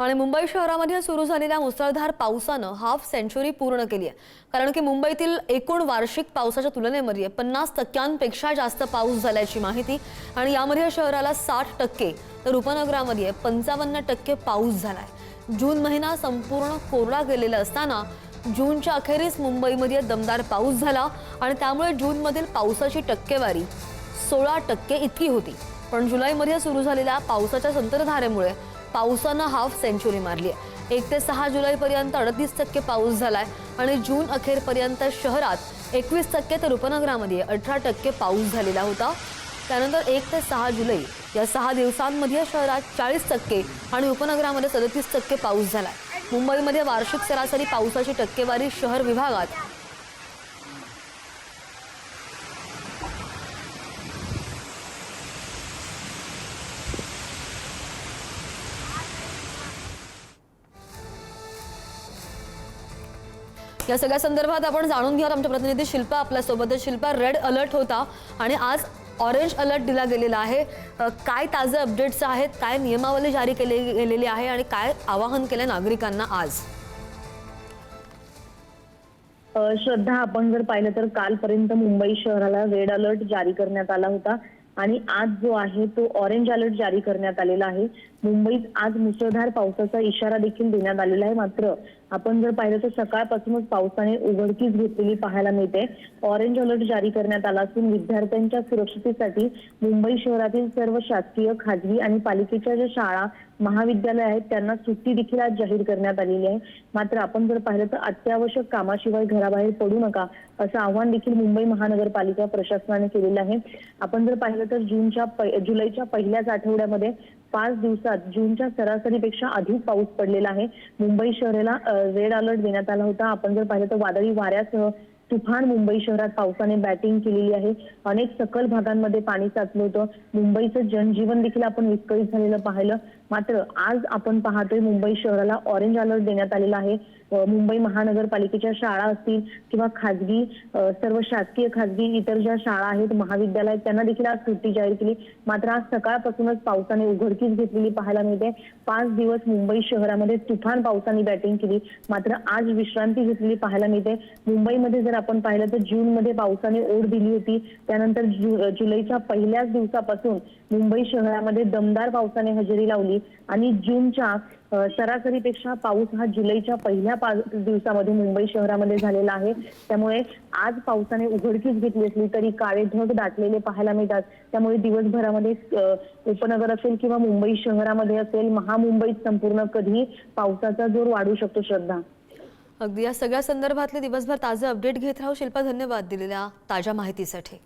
आणि मुंबई शहरामध्ये सुरू झालेल्या मुसळधार पावसानं हाफ सेंचुरी पूर्ण केली आहे। कारण की मुंबईतील एकूण वार्षिक पावसाच्या तुलनेमध्ये 50% जास्त पाऊस झाल्याची माहिती आणि यामध्ये शहराला 60% तर उपनगरामध्ये 55% पाऊस झालाय। जून महिना संपूर्ण कोरडा गेलेला असताना जूनच्या अखेरीस मुंबईमध्ये दमदार पाऊस झाला आणि त्यामुळे जून मधील पावसाची टक्केवारी 16% इतकी होती। पण जुलैमध्ये सुरू झालेल्या पावसाच्या संततधारेमुळे पावसानं हाफ सेंचुरी मारली आहे। 1 ते 6 जुलैपर्यंत 38% पाऊस झालाय आणि जून अखेरपर्यंत शहरात 21% तर उपनगरामध्ये 18% पाऊस झालेला होता। त्यानंतर 1 ते 6 जुलै या 6 दिवसांमध्ये शहरात 40% आणि उपनगरामध्ये 37% पाऊस झालाय। मुंबईमध्ये वार्षिक सरासरी पावसाची टक्केवारी शहर विभागात या सगळ्या संदर्भात आपण जाणून घेऊया। आमच्या प्रतिनिधी शिल्पा आपल्या सोबत। शिल्पा, रेड अलर्ट होता आणि आज ऑरेंज अलर्ट दिला गेलेला आहे। काय ताजे अपडेट्स आहेत, काय नियमावली जारी केलेली आहे आणि काय आवाहन केले नागरिकांना आज? श्रद्धा, आपण जर पाहिलं तर कालपर्यंत मुंबई शहराला रेड अलर्ट जारी करण्यात आला होता आणि आज जो आहे तो ऑरेंज अलर्ट जारी करण्यात आलेला आहे। मुंबईत आज मुसळधार पावसाचा इशारा देखील देण्यात आलेला आहे। मात्र आपण जर पाहिलं तर सकाळपासूनच पावसाने उघडकीस घेतलेली पाहायला मिळते। ऑरेंज अलर्ट जारी करण्यात आला असून विद्यार्थ्यांच्या सुरक्षिततेसाठी मुंबई शहरातील सर्व शासकीय, खाजगी आणि पालिकेच्या ज्या शाळा, महाविद्यालय आहेत त्यांना सुट्टी देखील आज जाहीर करण्यात आलेली आहे। मात्र आपण जर पाहिलं तर अत्यावश्यक कामाशिवाय घराबाहेर पडू नका असं आवाहन देखील मुंबई महानगरपालिका प्रशासनाने केलेलं आहे। आपण जर पाहिलं तर जुलैच्या पहिल्याच आठवड्यामध्ये 5 दिवसात जूनच्या सरासरीपेक्षा अधिक पाऊस पडलेला आहे। मुंबई शहराला रेड अलर्ट देण्यात आला होता। आपण जर पाहिलं तर वादळी वाऱ्यासह तुफान मुंबई शहरात पावसाने बॅटिंग केलेली आहे। अनेक सखल भागांमध्ये पाणी साचलं होतं। मुंबईचं जनजीवन देखील आपण विस्कळीत झालेलं पाहिलं। मात्र आज आपण पाहतोय मुंबई शहराला ऑरेंज अलर्ट देण्यात आलेला आहे। मुंबई महानगरपालिकेच्या शाळा असतील किंवा खाजगी, सर्व शासकीय, खाजगी इतर ज्या शाळा आहेत, महाविद्यालय आहेत त्यांना देखील आज सुट्टी जाहीर केली। मात्र आज सकाळपासूनच पावसाने उघडकीस घेतलेली पाहायला मिळते। 5 दिवस मुंबई शहरामध्ये तुफान पावसाने बॅटिंग केली, मात्र आज विश्रांती घेतलेली पाहायला मिळते। मुंबईमध्ये जर आपण पाहिलं तर जून मध्ये पावसाने ओढ दिली होती, त्यानंतर जुलैच्या पहिल्याच दिवसापासून मुंबई शहरामध्ये दमदार पावसाने हजेरी लावली आणि जूनच्या सरासरीपेक्षा पाऊस हा जुलैच्या पहिल्या 5 दिवसामध्ये मुंबई शहरामध्ये झालेला आहे। त्यामुळे आज पावसाने उघडकीस घेतली असली तरी काळे ढग दाटलेले पाहायला मिळतात। त्यामुळे दिवसभरामध्ये उपनगर असेल किंवा मुंबई शहरामध्ये असेल, महामुंबईत संपूर्ण कधी पावसाचा जोर वाढू शकतो। श्रद्धा, अगदी या सगळ्या संदर्भातले दिवसभर ताजे अपडेट घेत राहू। शिल्पा, धन्यवाद दिलेल्या ताज्या माहितीसाठी।